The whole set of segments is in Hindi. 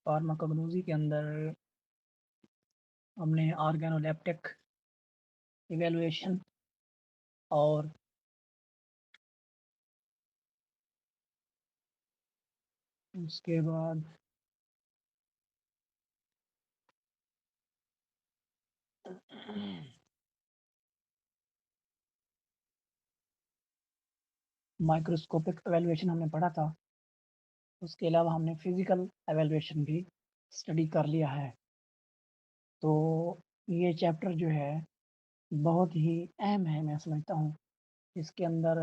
फार्माकोग्नोसी के अंदर हमने ऑर्गेनोलेप्टिक इवेलुएशन और उसके बाद माइक्रोस्कोपिक एवेलुएशन हमने पढ़ा था। उसके अलावा हमने फिजिकल एवेलुएशन भी स्टडी कर लिया है। तो ये चैप्टर जो है बहुत ही अहम है, मैं समझता हूँ। इसके अंदर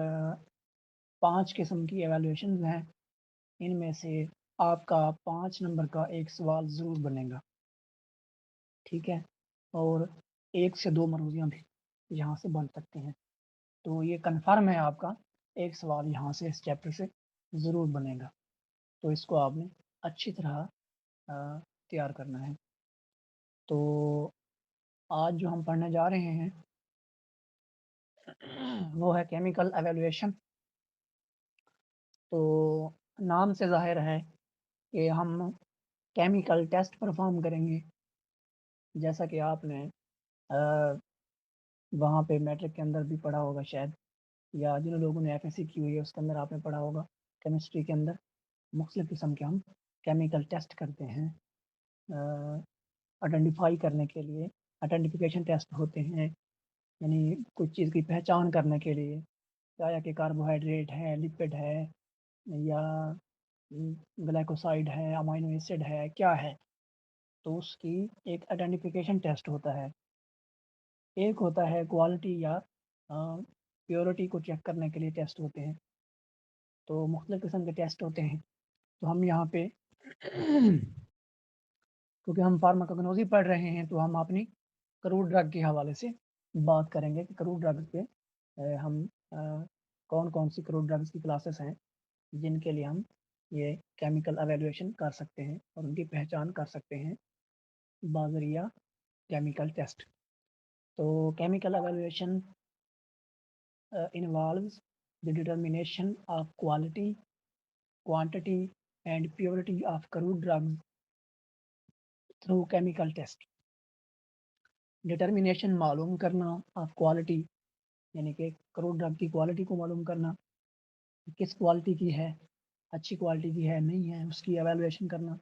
5 किस्म की एवेलुएशंस हैं। इनमें से आपका 5 नंबर का एक सवाल ज़रूर बनेगा, ठीक है? और 1 से 2 मरूज़ियाँ भी यहाँ से बन सकती हैं। तो ये कन्फर्म है, आपका एक सवाल यहाँ से इस चैप्टर से ज़रूर बनेगा। तो इसको आपने अच्छी तरह तैयार करना है। तो आज जो हम पढ़ने जा रहे हैं वो है केमिकल एवेलुएशन। तो नाम से ज़ाहिर है कि हम केमिकल टेस्ट परफॉर्म करेंगे। जैसा कि आपने वहाँ पे मैट्रिक के अंदर भी पढ़ा होगा शायद, या जिन लोगों ने एफएससी की हुई है उसके अंदर आपने पढ़ा होगा। केमिस्ट्री के अंदर मुख्तलिफ किस्म के हम केमिकल टेस्ट करते हैं आइडेंटिफाई करने के लिए। आइडेंटिफिकेशन टेस्ट होते हैं, यानी कुछ चीज़ की पहचान करने के लिए, चाहे कि कार्बोहाइड्रेट है, लिपिड है, या ग्लाइकोसाइड है, अमाइनो एसिड है, क्या है। तो उसकी एक आइडेंटिफिकेशन टेस्ट होता है। एक होता है क्वालिटी या प्योरिटी को चेक करने के लिए टेस्ट होते हैं। तो मुख्तलिफ किस्म के टेस्ट होते हैं। तो हम यहाँ पे क्योंकि हम फार्माकोग्नोसी पढ़ रहे हैं, तो हम अपनी क्रूड ड्रग के हवाले से बात करेंगे कि क्रूड ड्रग्स पे हम कौन कौन सी क्रूड ड्रग्स की क्लासेस हैं जिनके लिए हम ये केमिकल एवेलुएशन कर सकते हैं और उनकी पहचान कर सकते हैं बाज़रिया केमिकल टेस्ट। तो chemical evaluation involves the determination of quality, quantity, and purity of crude drugs through chemical test. Determination मालूम करना ऑफ क्वालिटी, यानी कि क्रूड ड्रग की क्वालिटी को मालूम करना, किस क्वालिटी की है, अच्छी क्वालिटी की है नहीं है, उसकी एवेलुएशन करना।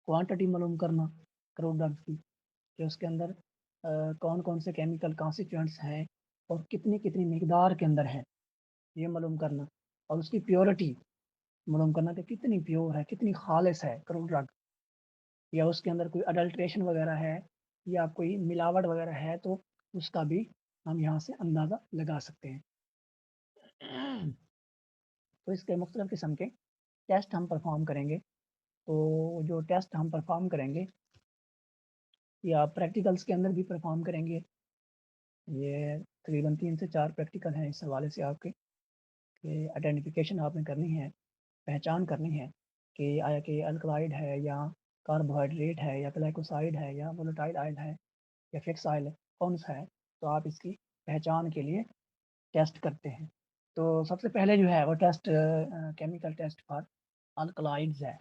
क्वांटिटी मालूम करना क्रूड ड्रग्स की, कि उसके अंदर कौन कौन से केमिकल कॉन्स्टिट्यूएंट्स हैं और कितनी कितनी मिकदार के अंदर है, ये मालूम करना। और उसकी प्योरिटी मालूम करना कि कितनी प्योर है, कितनी खालिस है क्रूड ड्रग, या उसके अंदर कोई अडल्ट्रेशन वगैरह है या कोई मिलावट वगैरह है, तो उसका भी हम यहाँ से अंदाज़ा लगा सकते हैं। तो इसके मुख्तलिफ किस्म के टेस्ट हम परफॉर्म करेंगे। तो जो टेस्ट हम परफॉर्म करेंगे या प्रैक्टिकल्स के अंदर भी परफॉर्म करेंगे, ये तकरीबन 3 से 4 प्रैक्टिकल हैं इस हवाले से आपके, कि आइडेंटिफिकेशन आपने करनी है, पहचान करनी है कि आया कि अल्कलाइड है या कार्बोहाइड्रेट है या ग्लाइकोसाइड है या वोलेटाइल आयल है या फिक्स आयल है, कौन सा है। तो आप इसकी पहचान के लिए टेस्ट करते हैं। तो सबसे पहले जो है वो test chemical test for alkaloids है।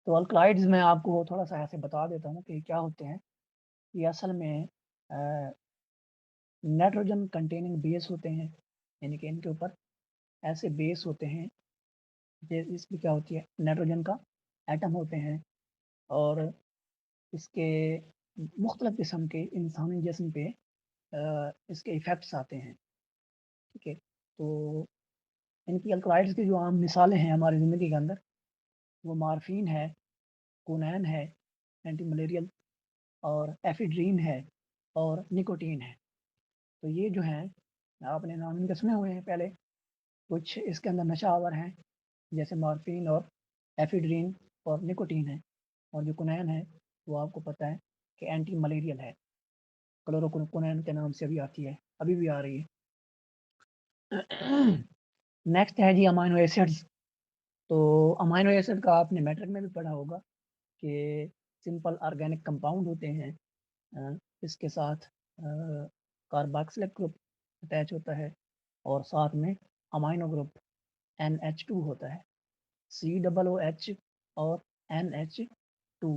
तो अल्कलाइड्स मैं आपको थोड़ा सा ऐसे बता देता हूँ कि क्या होते हैं। ये असल में नाइट्रोजन कंटेनिंग बेस होते हैं, यानी कि इनके ऊपर ऐसे बेस होते हैं इसमें क्या होती है, नाइट्रोजन का एटम होते हैं, और इसके मुख्तलिफ किस्म के इंसानी जिस्म पे इसके इफ़ेक्ट्स आते हैं, ठीक है। तो इनकी अल्कलाइड्स की जो आम मिसालें हैं हमारी ज़िंदगी के अंदर, वो मार्फिन है, कोनैन है, एंटी मलेरियल, और एफिड्रीन है, और निकोटीन है। तो ये जो हैं, आपने नाम इनके सुने हुए हैं पहले। कुछ इसके अंदर नशा आवर हैं, जैसे मार्फिन और एफिड्रीन और निकोटीन है। और जो कोनैन है वो आपको पता है कि एंटी मलेरियल है, क्लोरोक्विनाइन के नाम से अभी आती है, अभी भी आ रही है। नेक्स्ट है जी अमाइनो एसिड्स। तो अमाइनो एसिड का आपने मैट्रिक में भी पढ़ा होगा कि सिंपल ऑर्गेनिक कंपाउंड होते हैं। इसके साथ कार्बोक्सिलिक ग्रुप अटैच होता है, और साथ में अमाइनो ग्रुप NH2 होता है, COOH और NH 2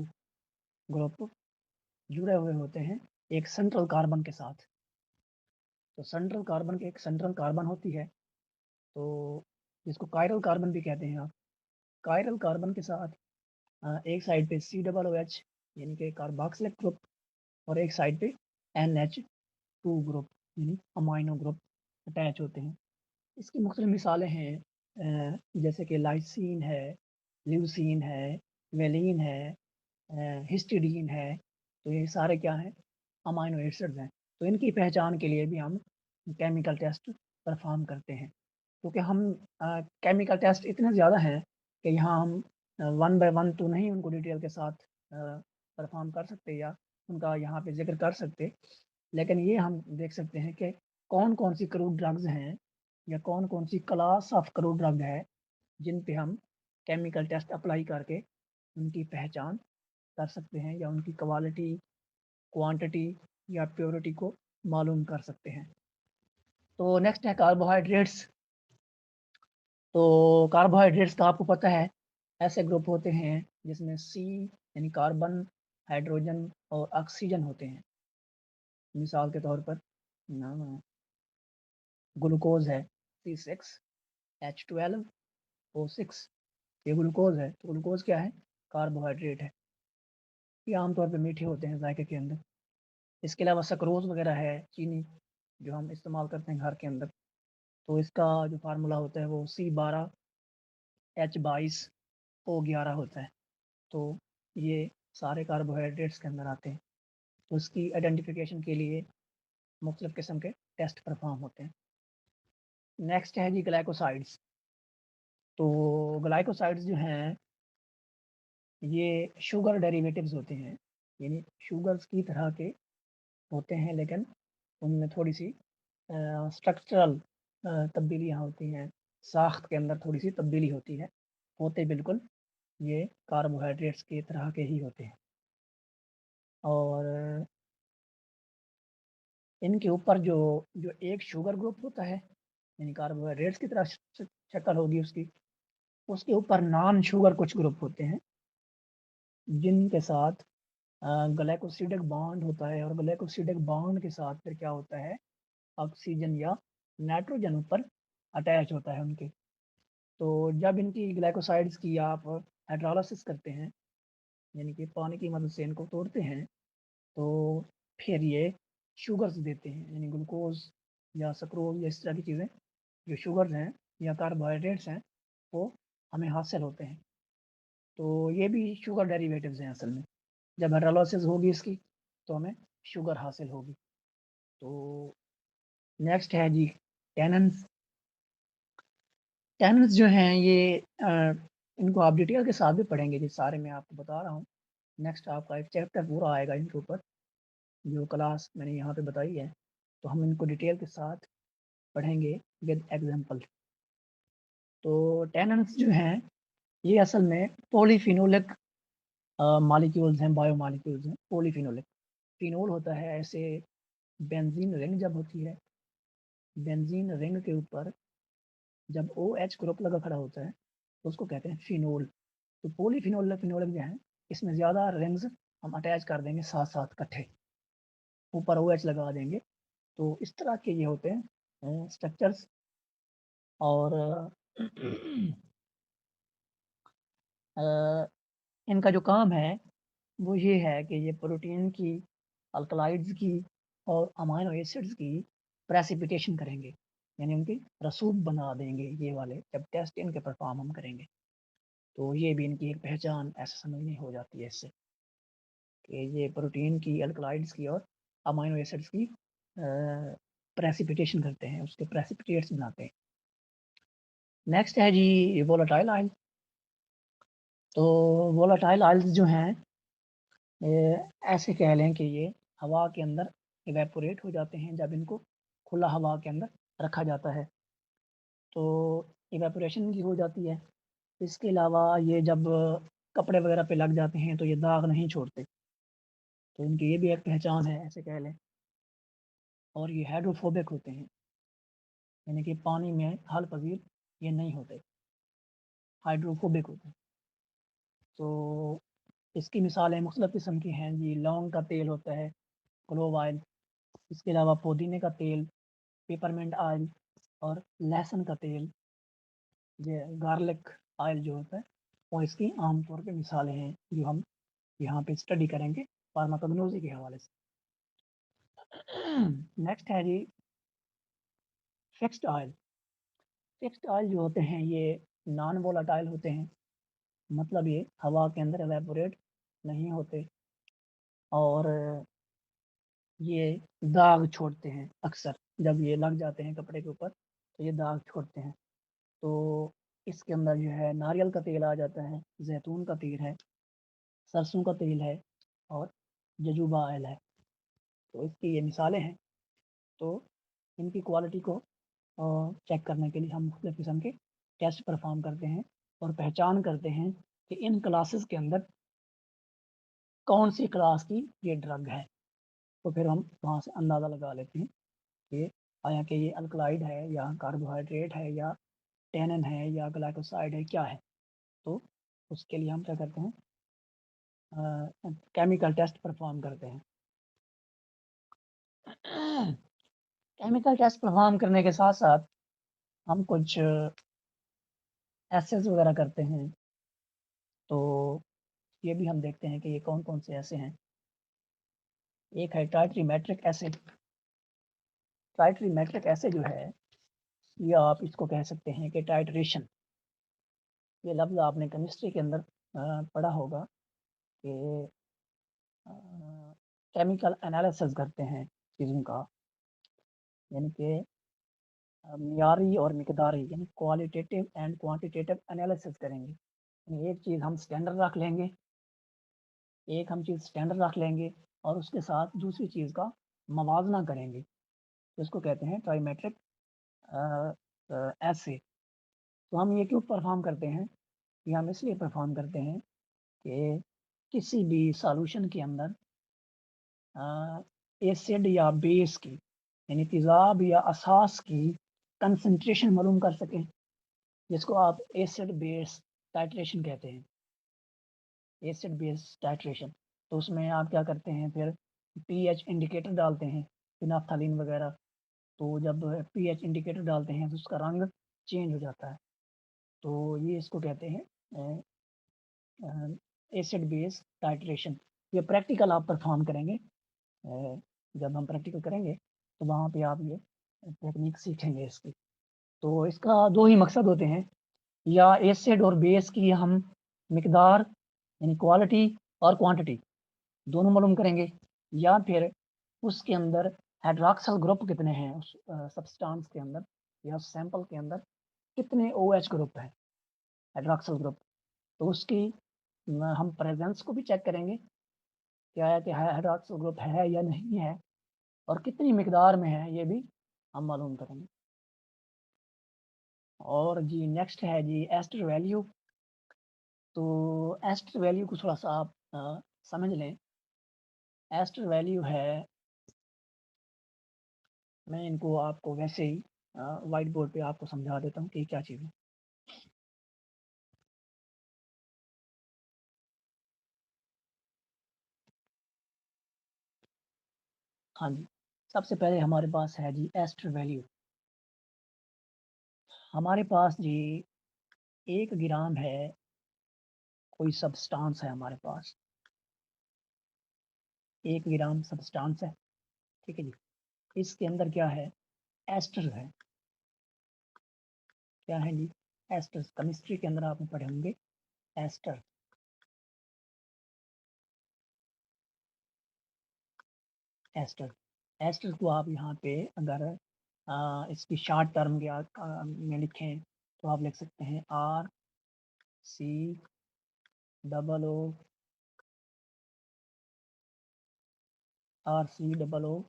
ग्रुप जुड़े हुए होते हैं एक सेंट्रल कार्बन के साथ। तो सेंट्रल कार्बन की एक सेंट्रल कार्बन होती है, तो जिसको कायरल कार्बन भी कहते हैं आप। कायरल कार्बन के साथ एक साइड पे COOH यानी कि कार्बोक्सिलिक ग्रुप और एक साइड पे NH2 ग्रुप यानी अमाइनो ग्रुप अटैच होते हैं। इसकी मुख्तलिफ मिसालें हैं, जैसे कि लाइसिन है, ल्यूसीन है, वेलिन है, हिस्टिडीन है। तो ये सारे क्या हैं? अमाइनो एसिड्स हैं। तो इनकी पहचान के लिए भी हम केमिकल टेस्ट परफॉर्म करते हैं, क्योंकि हम केमिकल टेस्ट इतने ज़्यादा हैं कि यहाँ हम 1 बाय 1 तो नहीं उनको डिटेल के साथ परफॉर्म कर सकते या उनका यहाँ पे ज़िक्र कर सकते। लेकिन ये हम देख सकते हैं कि कौन-कौन सी क्रूड ड्रग्स हैं या कौन-कौन सी क्लास ऑफ क्रूड ड्रग है, जिन पे हम केमिकल टेस्ट अप्लाई करके उनकी पहचान कर सकते हैं या उनकी क्वालिटी, क्वांटिटी या प्योरिटी को मालूम कर सकते हैं। तो नेक्स्ट है कार्बोहाइड्रेट्स। तो कार्बोहाइड्रेट्स का आपको पता है, ऐसे ग्रुप होते हैं जिसमें C यानी कार्बन, हाइड्रोजन और ऑक्सीजन होते हैं। मिसाल के तौर पर ना ग्लूकोज़ है C6H12O6, ये ग्लूकोज़ है। तो ग्लूकोज़ क्या है? कार्बोहाइड्रेट है। ये आमतौर पे मीठे होते हैं ज़ायके के अंदर। इसके अलावा सक्रोज़ वगैरह है, चीनी, जो हम इस्तेमाल करते हैं घर के अंदर। तो इसका जो फ़ार्मूला होता है वो C12H22O11 होता है। तो ये सारे कार्बोहाइड्रेट्स के अंदर आते हैं। तो इसकी आइडेंटिफ़िकेशन के लिए मुख्तलिफ़ किस्म के टेस्ट परफ़ॉर्म होते हैं। नेक्स्ट है जी ग्लाइकोसाइड्स। तो ग्लाइकोसाइड्स जो हैं, ये शुगर डेरिवेटिव्स होते हैं, यानी शुगर्स की तरह के होते हैं, लेकिन उनमें थोड़ी-सी स्ट्रक्चरल तब्दीलियाँ होती हैं, साख़्त के अंदर थोड़ी-सी तब्दीली होती है। होते बिल्कुल ये कार्बोहाइड्रेट्स की तरह के ही होते हैं। और इनके ऊपर जो जो एक शुगर ग्रुप होता है, यानी कार्बोहाइड्रेट्स की तरह शक्ल होगी उसकी, उसके ऊपर नॉन शुगर कुछ ग्रुप होते हैं, जिनके साथ ग्लाइकोसिडिक बॉन्ड होता है और ग्लाइकोसिडिक बॉन्ड के साथ फिर क्या होता है, ऑक्सीजन या नाइट्रोजन ऊपर अटैच होता है उनके। तो जब इनकी ग्लाइकोसाइड्स की आप हाइड्रोलिसिस करते हैं, यानी कि पानी की मदद से इनको तोड़ते हैं, तो फिर ये शुगर्स देते हैं, यानी ग्लूकोज़ या सक्रोज़ या इस तरह की चीज़ें, जो शुगर्स हैं या कार्बोहाइड्रेट्स हैं, वो हमें हासिल होते हैं। तो ये भी शुगर डेरिवेटिव्स हैं असल में। जब हाइड्रोलिसिस होगी इसकी, तो हमें शुगर हासिल होगी। तो नेक्स्ट है जी टैनन्स। टैनन्स जो हैं ये इनको आप डिटेल के साथ भी पढ़ेंगे, ये सारे मैं आपको बता रहा हूँ। नेक्स्ट आपका एक चैप्टर पूरा आएगा इनके ऊपर, जो क्लास मैंने यहाँ पे बताई है, तो हम इनको डिटेल के साथ पढ़ेंगे विद एग्ज़ाम्पल। तो टैनन्स जो हैं, ये असल में पॉलीफिनोलिक मॉलिक्यूल्स हैं, बायोमॉलिक्यूल्स हैं, पॉलीफिनोलिक। फिनोल होता है ऐसे, बेंज़ीन रिंग जब होती है, बेंज़ीन रिंग के ऊपर जब OH ग्रुप लगा खड़ा होता है, तो उसको कहते हैं फिनोल। तो पॉलीफिनोल फिनोलिक जो हैं, इसमें ज़्यादा रिंग्स हम अटैच कर देंगे साथ-साथ इकट्ठे, ऊपर OH लगा देंगे। तो इस तरह के ये होते हैं स्ट्रक्चर्स। और अ, इनका जो काम है, वो ये है कि ये प्रोटीन की, अल्कलॉइड्स की और अमाइनो एसिड्स की प्रेसिपिटेशन करेंगे, यानी उनकी रसूख बना देंगे ये वाले, जब टेस्ट इनके परफॉर्म हम करेंगे। तो ये भी इनकी एक पहचान ऐसे समझनी हो जाती है इससे, कि ये प्रोटीन की, अल्कलॉइड्स की और अमाइनो एसिड्स की प्रेसिपिटेशन करते हैं, उसके प्रेसिपिटेट्स बनाते हैं। नेक्स्ट है जी वोलेटाइल ऑयल। तो वोलेटाइल ऑयल्स जो हैं, ये ऐसे कह लें कि ये हवा के अंदर इवेपोरेट हो जाते हैं जब इनको खुला हवा के अंदर रखा जाता है, तो इवेपोरेशन इनकी हो जाती है। इसके अलावा ये जब कपड़े वगैरह पे लग जाते हैं तो ये दाग नहीं छोड़ते, तो इनकी ये भी एक पहचान है ऐसे कह लें। और ये हाइड्रोफोबिक होते हैं, यानी कि पानी में हल पजीर ये नहीं होते, हाइड्रोफोबिक होते हैं। तो इसकी मिसालें मुख्तलिफ़ किस्म की हैं जी, लौंग का तेल होता है, क्लोव ऑयल, इसके अलावा पुदीने का तेल, पेपरमिंट ऑयल और लहसुन का तेल, ये गार्लिक ऑयल जो होता है, वो इसकी आम तौर पे मिसालें हैं, जो हम यहाँ पे स्टडी करेंगे फार्माकोग्नोसी के हवाले से। नेक्स्ट है जी फिक्स्ड ऑयल। फिक्स्ड ऑयल जो होते हैं ये नॉन वोलेटाइल होते हैं, मतलब ये हवा के अंदर एवेपोरेट नहीं होते और ये दाग छोड़ते हैं अक्सर, जब ये लग जाते हैं कपड़े के ऊपर तो ये दाग छोड़ते हैं। तो इसके अंदर जो है नारियल का तेल आ जाता है, जैतून का तेल है, सरसों का तेल है और जजूबा ऑयल है। तो इसकी ये मिसालें हैं। तो इनकी क्वालिटी को चेक करने के लिए हम मुख्तलिफ़ किस्म के टेस्ट परफ़ॉर्म करते हैं और पहचान करते हैं कि इन क्लासेस के अंदर कौन-सी क्लास की ये ड्रग है। तो फिर हम वहाँ से अंदाज़ा लगा लेते हैं कि आया कि ये अल्कलॉइड है या कार्बोहाइड्रेट है या टैनिन है या ग्लाइकोसाइड है, क्या है? तो उसके लिए हम क्या करते हैं, केमिकल टेस्ट परफ़ॉर्म करते हैं। केमिकल टेस्ट परफ़ॉर्म करने के साथ-साथ हम कुछ एसेस वगैरह करते हैं, तो ये भी हम देखते हैं कि ये कौन-कौन से ऐसे हैं। एक है टाइट्रीमेट्रिक एसिड। टाइट्रीमेट्रिक एसिड जो है, ये आप इसको कह सकते हैं कि टाइट्रेशन। ये लफ्ज़ आपने केमिस्ट्री के अंदर पढ़ा होगा कि अ, केमिकल एनालिसिस करते हैं चीज़ों का, यानी कि मियारी और मिकदारी, यानी क्वालिटेटिव एंड क्वांटिटेटिव एनालिसिस करेंगे। यानी एक चीज़ हम स्टैंडर्ड रख लेंगे, एक हम चीज़ स्टैंडर्ड रख लेंगे और उसके साथ दूसरी चीज़ का मवाज़ना करेंगे, जिसको कहते हैं ट्राइमेट्रिक एसे। तो हम ये क्यों परफ़ॉर्म करते हैं? ये हम इसलिए परफ़ॉर्म करते हैं कि किसी भी सॉल्यूशन के अंदर एसिड या बेस की, यानी तेज़ाब या असास की कंसंट्रेशन मालूम कर सकें, जिसको आप एसिड बेस टाइट्रेशन कहते हैं, एसिड बेस टाइट्रेशन। तो उसमें आप क्या करते हैं फिर पीएच इंडिकेटर डालते हैं, फिनाफ्थलीन वगैरह। तो जब पीएच इंडिकेटर डालते हैं तो उसका रंग चेंज हो जाता है। तो ये इसको कहते हैं एसिड बेस टाइट्रेशन। ये प्रैक्टिकल आप परफ़ॉर्म करेंगे, जब हम प्रैक्टिकल करेंगे तो वहाँ पे आप ये टेक्नीक सीखेंगे इसकी। तो इसका 2 ही मकसद होते हैं, या एसिड और बेस की हम मिकदार यानी क्वालिटी और क्वांटिटी दोनों मालूम करेंगे, या फिर उसके अंदर हाइड्रॉक्सिल ग्रुप कितने हैं उस सब्सटेंस के अंदर या सैंपल के अंदर कितने ओएच ग्रुप हैं, हाइड्रॉक्सिल ग्रुप। तो उसकी हम प्रेज़ेंस को भी चेक करेंगे, क्या है कि हाइड्रॉक्सिल ग्रुप है या नहीं है और कितनी मिकदार में है, ये भी हम मालूम करेंगे। और जी नेक्स्ट है जी एस्टर वैल्यू। तो एस्टर वैल्यू को थोड़ा-सा आप समझ लें। एस्टर वैल्यू है, मैं इनको आपको वैसे ही व्हाइट बोर्ड पे आपको समझा देता हूँ कि क्या चीज़ है। हाँ जी, सबसे पहले हमारे पास है जी एस्टर वैल्यू। हमारे पास जी 1 ग्राम है, कोई सब्सटेंस है हमारे पास, 1 ग्राम सब्सटेंस है, ठीक है जी। इसके अंदर क्या है? एस्टर है। क्या है जी? एस्टर। केमिस्ट्री के अंदर आपने पढ़े होंगे एस्टर। एस्टर। एस्टर को आप यहाँ पे अगर इसकी शॉर्ट टर्म या में लिखें तो आप लिख सकते हैं RCOO RCOOR,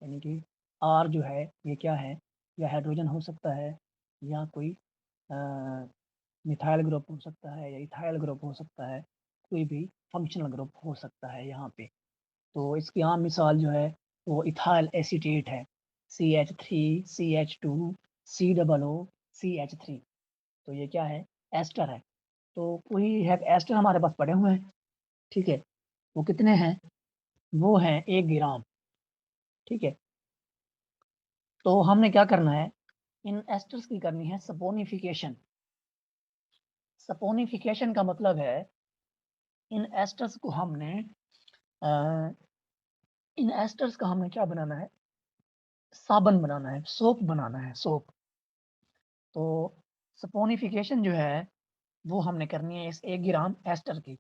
यानी कि R जो है ये क्या है? या हाइड्रोजन हो सकता है या कोई अ, मिथाइल ग्रुप हो सकता है या इथाइल ग्रुप हो सकता है, कोई भी फंक्शनल ग्रुप हो सकता है यहाँ पे। तो इसकी आम मिसाल जो है वो इथाइल एसीटेट है, CH3 CH2 COO CH3। तो ये क्या है? एस्टर है। तो कोई है एस्टर हमारे पास पड़े हुए हैं, ठीक है? वो कितने हैं? वो हैं 1 ग्राम, ठीक है? तो हमने क्या करना है, इन एस्टर्स की करनी है सपोनिफिकेशन। सपोनिफिकेशन का मतलब है इन एस्टर्स को हमने अ, इन एस्टर्स का हमने क्या बनाना है, साबुन बनाना है, सोप बनाना है, सोप। तो सपोनिफिकेशन जो है, वो हमने करनी है इस 1 ग्राम एस्टर की।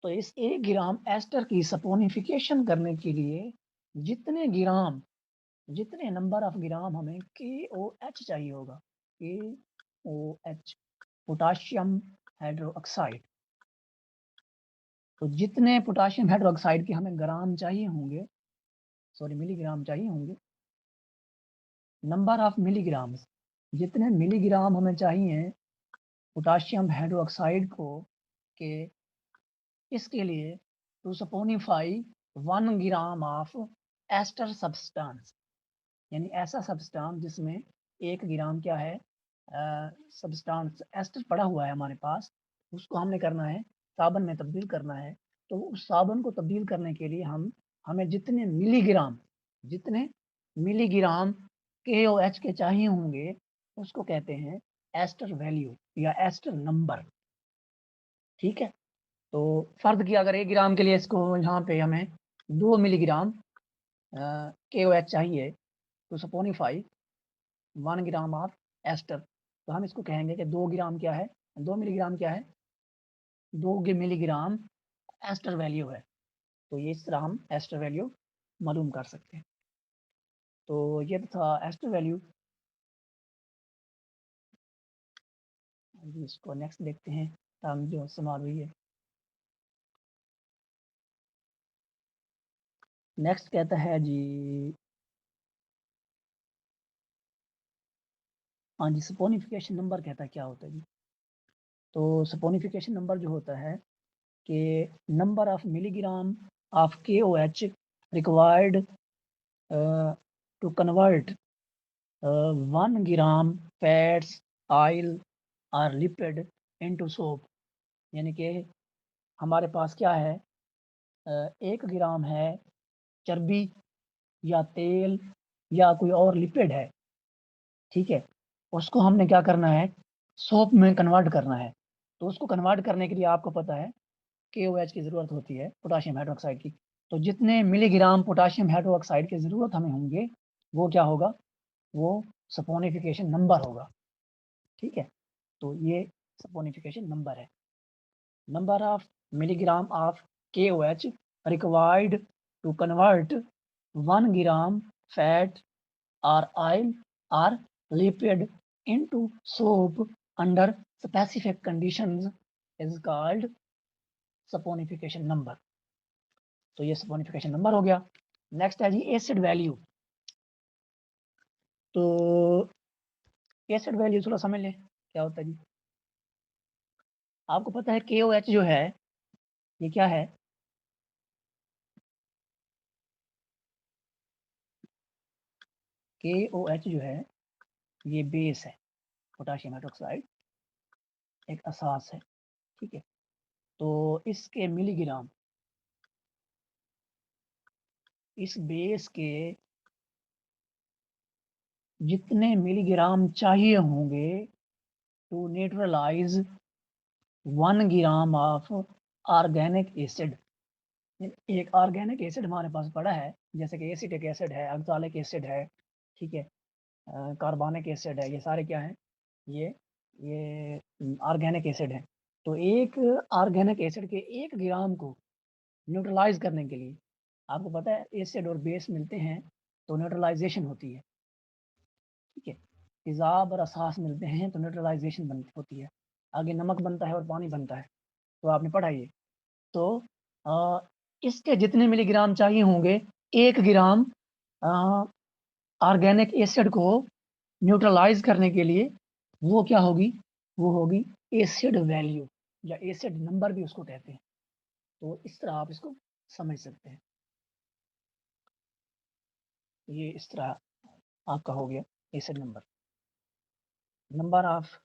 तो इस 1 ग्राम एस्टर की सपोनिफिकेशन करने के लिए जितने ग्राम जितने नंबर ऑफ ग्राम हमें KOH चाहिए होगा, KOH पोटाशियम हाइड्रोक्साइड। तो जितने पोटाशियम हाइड्रोक्साइड के हमें ग्राम चाहिए होंगे, सॉरी मिलीग्राम चाहिए होंगे, नंबर ऑफ मिलीग्राम्स, जितने मिलीग्राम हमें चाहिए पोटाशियम हाइड्रोक्साइड को, के इसके लिए to saponify 1 gram of ester substance, यानी ऐसा सब्सटेंस जिसमें 1 ग्राम क्या है, सब्सटेंस एस्टर पड़ा हुआ है हमारे पास, उसको हमने करना है साबुन में तब्दील करना है। तो उस साबुन को तब्दील करने के लिए हमें जितने मिलीग्राम KOH के चाहिए होंगे, उसको कहते हैं एस्टर वैल्यू या एस्टर नंबर, ठीक है? तो फर्ज किया अगर 1 ग्राम के लिए इसको यहाँ पे हमें 2 मिलीग्राम KOH चाहिए to saponify 1 gram of ester, तो हम इसको कहेंगे कि 2 ग्राम क्या है, 2 मिलीग्राम क्या है, 2 मिलीग्राम एस्टर वैल्यू है। तो ये इस तरह हम एस्टर वैल्यू मालूम कर सकते हैं। तो ये तो था एस्टर वैल्यू। जी इसको नेक्स्ट देखते हैं, हम जो इस्तेमाल हुई है। नेक्स्ट कहता है जी, हाँ जी, सपोनिफिकेशन नंबर कहता है क्या होता है जी। तो सपोनिफिकेशन नंबर जो होता है कि number of milligram of KOH required to convert 1 gram fats, oil और लिपिड इनटू सोप, यानी कि हमारे पास क्या है, 1 ग्राम है चर्बी या तेल या कोई और लिपिड है, ठीक है? उसको हमने क्या करना है, सोप में कन्वर्ट करना है। तो उसको कन्वर्ट करने के लिए आपको पता है KOH की ज़रूरत होती है, पोटाशियम हाइड्रोक्साइड की। तो जितने मिलीग्राम पोटाशियम हाइड्रोक्साइड की ज़रूरत हमें होंगे, वो क्या होगा, वो सपोनिफिकेशन नंबर होगा, ठीक है? तो ये सपोनिफिकेशन नंबर है। Number of milligram of KOH required to convert 1 gram fat or oil or lipid into soap under specific conditions is called saponification number। तो ये सपोनिफिकेशन नंबर हो गया। नेक्स्ट है जी एसिड वैल्यू। तो एसिड वैल्यू थोड़ा समझ लें क्या होता है जी। आपको पता है KOH जो है, ये क्या है, KOH जो है ये बेस है, पोटाशियम हाइड्रोक्साइड एक असास है, ठीक है? तो इसके मिलीग्राम, इस बेस के जितने मिलीग्राम चाहिए होंगे to neutralize 1 gram of organic acid. एक ऑर्गेनिक एसिड हमारे पास पड़ा है, जैसे कि एसिटिक एसिड है, ऑक्सैलिक एसिड है, ठीक है, कार्बोनिक एसिड है, ये सारे क्या हैं, ये ऑर्गेनिक एसिड है। तो एक ऑर्गेनिक एसिड के 1 ग्राम को न्यूट्रलाइज करने के लिए, आपको पता है एसिड और बेस मिलते हैं तो न्यूट्रलाइजेशन होती है, ठीक है? तेज़ाब और असास मिलते हैं तो न्यूट्रलाइजेशन बन होती है। आगे नमक बनता है और पानी बनता है, तो आपने पढ़ा ये। तो अ, इसके जितने मिलीग्राम चाहिए होंगे 1 ग्राम अ, ऑर्गेनिक एसिड को न्यूट्रलाइज़ करने के लिए, वो क्या होगी? वो होगी एसिड वैल्यू या एसिड नंबर भी उसको कहते हैं। तो इस तरह आप इसको समझ सकते हैं। ये इस तरह आपका हो गया acid number. Number of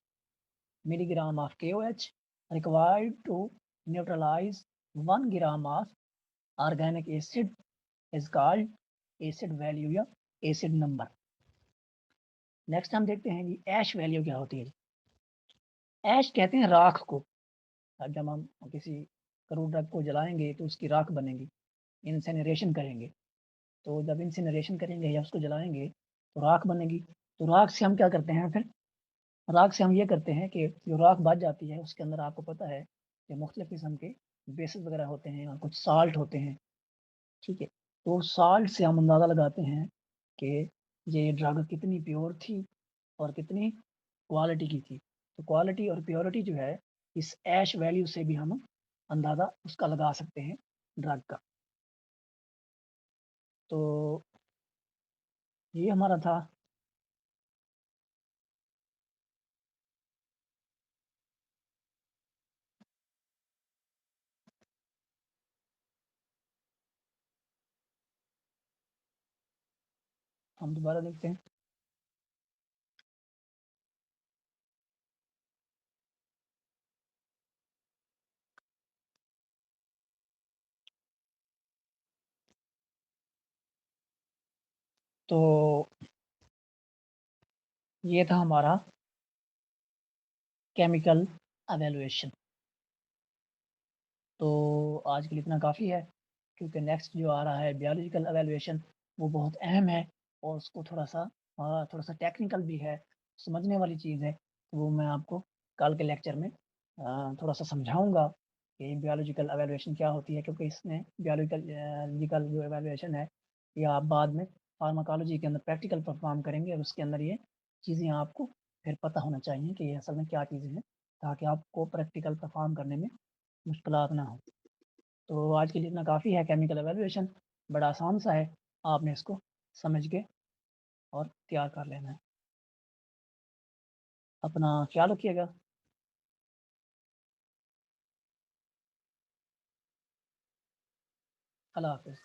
milligram of KOH required to neutralize 1 gram of organic acid is called acid value या acid number. नेक्स्ट हम देखते हैं जी ऐश वैल्यू क्या होती है जी। ऐश कहते हैं राख को। अब जब हम किसी क्रूड ड्रग को जलाएंगे तो उसकी राख बनेगी, इंसिनरेशन करेंगे। तो जब इंसिनरेशन करेंगे या उसको जलाएंगे तो राख बनेगी। तो राख से हम क्या करते हैं फिर, राख से हम ये करते हैं कि जो राख बच जाती है उसके अंदर आपको पता है कि मुख्तलिफ किस्म के बेसिस वगैरह होते हैं और कुछ साल्ट होते हैं, ठीक है। तो साल्ट से हम अंदाज़ा लगाते हैं कि ये ड्रग कितनी प्योर थी और कितनी क्वालिटी की थी। तो क्वालिटी और प्योरिटी जो है इस ऐश वैल्यू से भी हम अंदाज़ा उसका लगा सकते हैं ड्रग का। तो ये हमारा था। हम दोबारा देखते हैं। तो ये था हमारा केमिकल एवेलुएशन। तो आज के लिए इतना काफ़ी है, क्योंकि नेक्स्ट जो आ रहा है बायोलॉजिकल एवेलुएशन, वो बहुत अहम है और उसको थोड़ा सा टेक्निकल भी है, समझने वाली चीज़ है। तो वो मैं आपको कल के लेक्चर में थोड़ा-सा समझाऊँगा कि बायोलॉजिकल एवेलुएशन क्या होती है, क्योंकि इसमें बायोलॉजिकल जो एवेलुएशन है, ये आप बाद में फार्माकोलॉजी के अंदर प्रैक्टिकल परफ़ॉर्म करेंगे और उसके अंदर ये चीज़ें आपको फिर पता होना चाहिए कि ये असल में क्या चीज़ें हैं, ताकि आपको प्रैक्टिकल परफ़ॉर्म करने में मुश्किलात ना हो। तो आज के लिए इतना काफ़ी है। केमिकल एवैल्यूएशन बड़ा आसान सा है, आपने इसको समझ के और तैयार कर लेना है। अपना ख़्याल रखिएगा। अल्लाह हाफ़िज़।